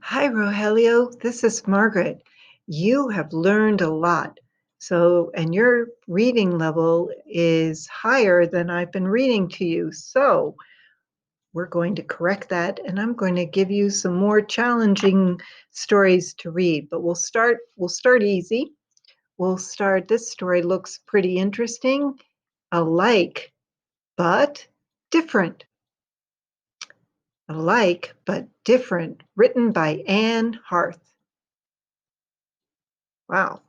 Hi, Rogelio. This is Margaret. You have learned a lot. And your reading level is higher than I've been reading to you. So, we're going to correct that, and I'm going to give you some more challenging stories to read. But we'll start easy. This story looks pretty interesting. Alike, but different. Alike, but different. Written by Anne Harth. Wow.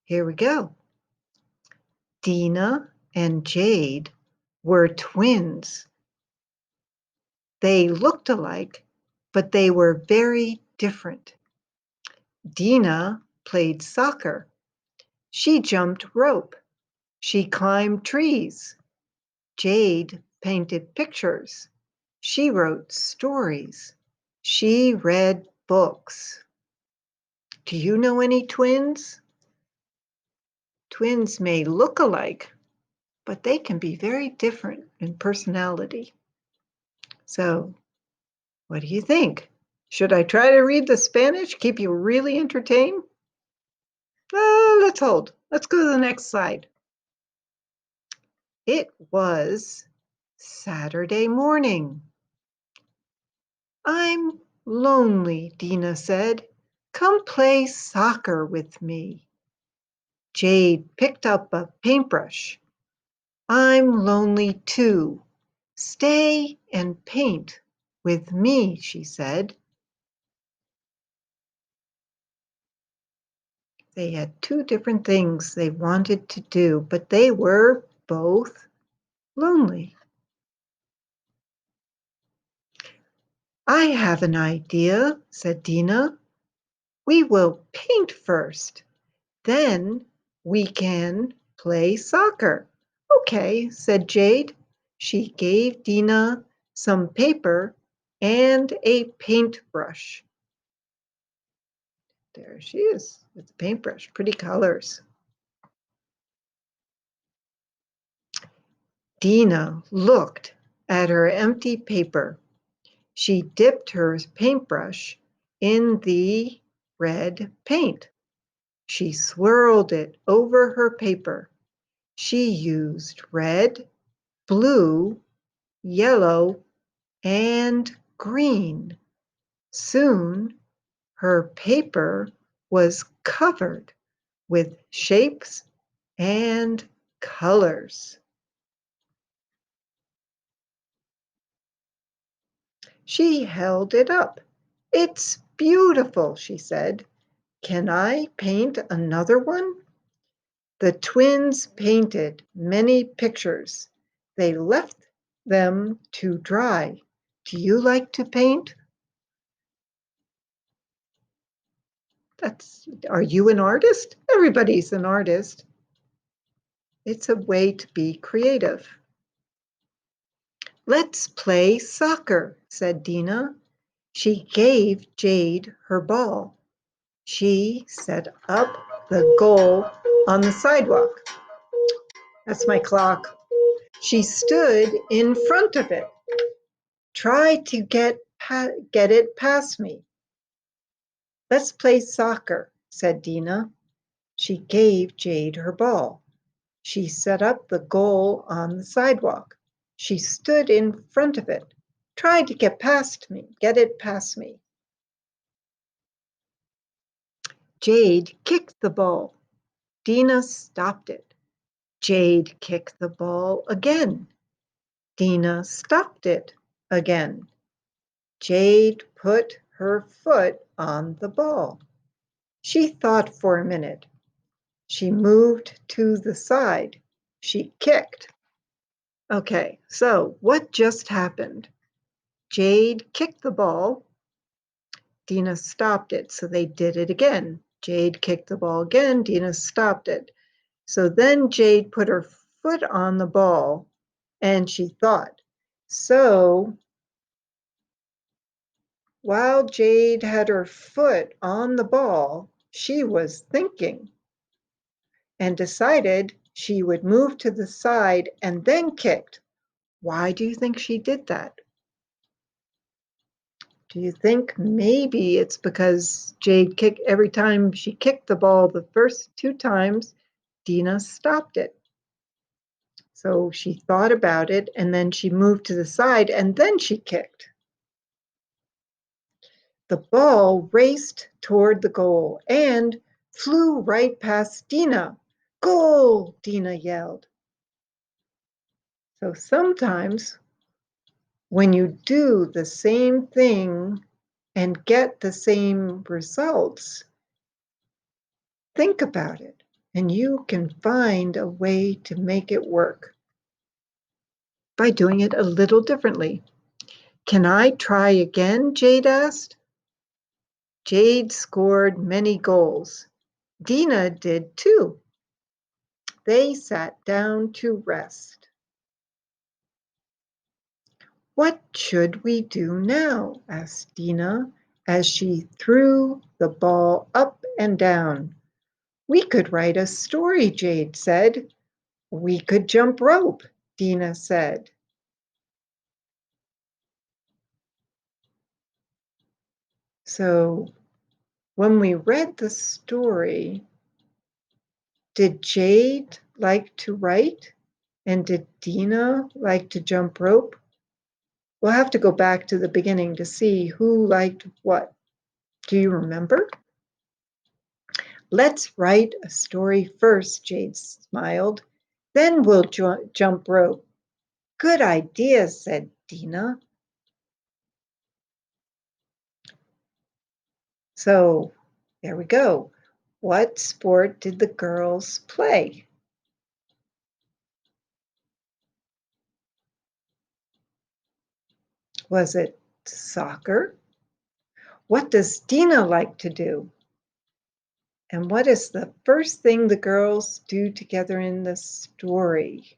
Here we go. Dina and Jade were twins. They looked alike, but they were very different. Dina played soccer. She jumped rope. She climbed trees. Jade painted pictures. She wrote stories. She read books. Do you know any twins? Twins may look alike, but they can be very different in personality. So, what do you think? Should I try to read the Spanish, keep you really entertained? Let's hold. Let's go to the next slide. It was Saturday morning. I'm lonely, Dina said. Come play soccer with me. Jade picked up a paintbrush. I'm lonely too. Stay and paint with me, she said. They had two different things they wanted to do, but they were both lonely. I have an idea, said Dina. We will paint first. Then we can play soccer. Okay, said Jade. She gave Dina some paper and a paintbrush. There she is with the paintbrush, pretty colors. Dina looked at her empty paper. She dipped her paintbrush in the red paint. She swirled it over her paper. She used red, blue, yellow, and green. Soon her paper was covered with shapes and colors. She held it up. It's beautiful, she said. Can I paint another one? The twins painted many pictures. They left them to dry. Do you like to paint? Are you an artist? Everybody's an artist. It's a way to be creative. Let's play soccer, said Dina. She gave Jade her ball. She set up the goal on the sidewalk. That's my clock. She stood in front of it. Try to get it past me. Let's play soccer, said Dina. She gave Jade her ball. She set up the goal on the sidewalk. She stood in front of it. Try to get it past me. Jade kicked the ball. Dina stopped it. Jade kicked the ball again. Dina stopped it again. Jade put her foot on the ball. She thought for a minute. She moved to the side. She kicked. Okay, so what just happened? Jade kicked the ball. Dina stopped it, so they did it again. Jade kicked the ball again. Dina stopped it. So then Jade put her foot on the ball and she thought. So while Jade had her foot on the ball, she was thinking and decided she would move to the side and then kicked. Why do you think she did that? Do you think maybe it's because every time she kicked the ball the first 2 times, Dina stopped it? So she thought about it and then she moved to the side and then she kicked. The ball raced toward the goal and flew right past Dina. Goal, Dina yelled. So sometimes when you do the same thing and get the same results, think about it and you can find a way to make it work by doing it a little differently. Can I try again? Jade asked. Jade scored many goals. Dina did too. They sat down to rest. What should we do now? Asked Dina as she threw the ball up and down. We could write a story, Jade said. We could jump rope, Dina said. So when we read the story, did Jade like to write? And did Dina like to jump rope? We'll have to go back to the beginning to see who liked what. Do you remember? Let's write a story first, Jade smiled. Then we'll jump rope. Good idea, said Dina. So there we go. What sport did the girls play? Was it soccer? What does Dina like to do? And what is the first thing the girls do together in the story?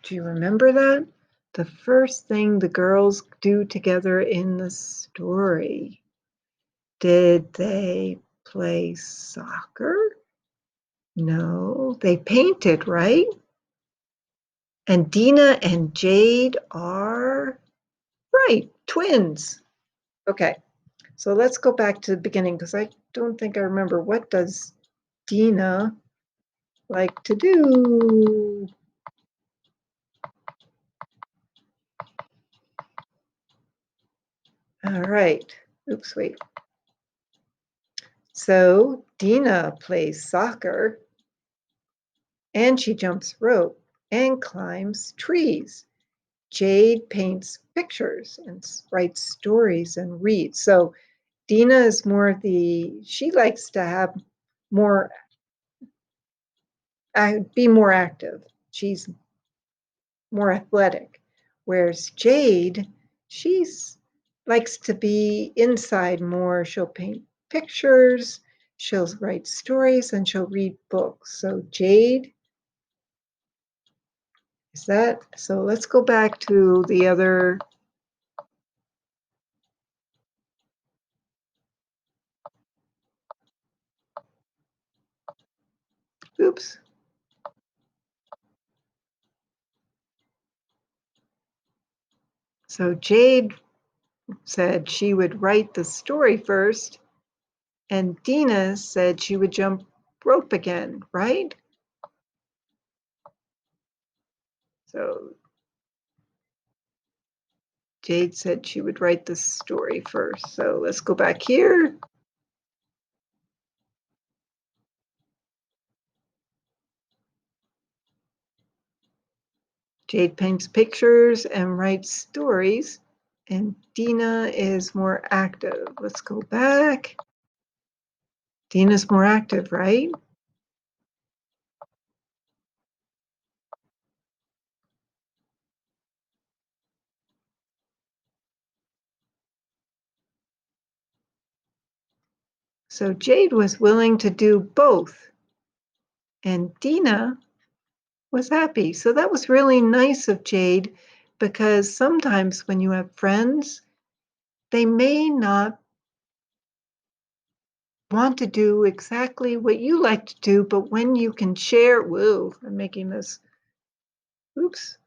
Do you remember that? The first thing the girls do together in the story. Did they play soccer? No, they painted, right? And Dina and Jade are, right, twins. Okay, so let's go back to the beginning because I don't think I remember. What does Dina like to do? All right. Oops, wait. So Dina plays soccer and she jumps rope and climbs trees. Jade paints pictures and writes stories and reads. So Dina is more she likes to have more, be more active. She's more athletic. Whereas Jade, she's likes to be inside more. She'll paint pictures, she'll write stories, and she'll read books. So Jade is that. So let's go back to the other. Oops. So Jade said she would write the story first, and Dina said she would jump rope again, right? So Jade said she would write the story first. So let's go back here. Jade paints pictures and writes stories, and Dina is more active. Let's go back. Dina's more active, right? So Jade was willing to do both, and Dina was happy. So that was really nice of Jade because sometimes when you have friends, they may not want to do exactly what you like to do, but when you can share, whoa, I'm making this, oops,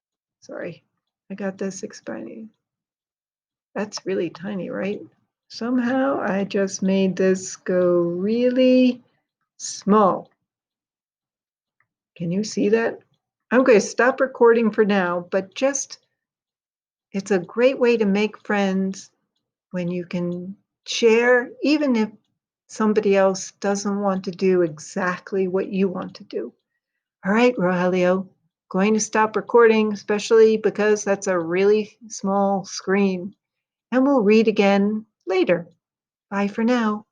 sorry, I got this expanding. That's really tiny, right? Somehow I just made this go really small. Can you see that? I'm going to stop recording for now, but it's a great way to make friends when you can share, even if somebody else doesn't want to do exactly what you want to do. All right, Rogelio, going to stop recording, especially because that's a really small screen. And we'll read again later. Bye for now.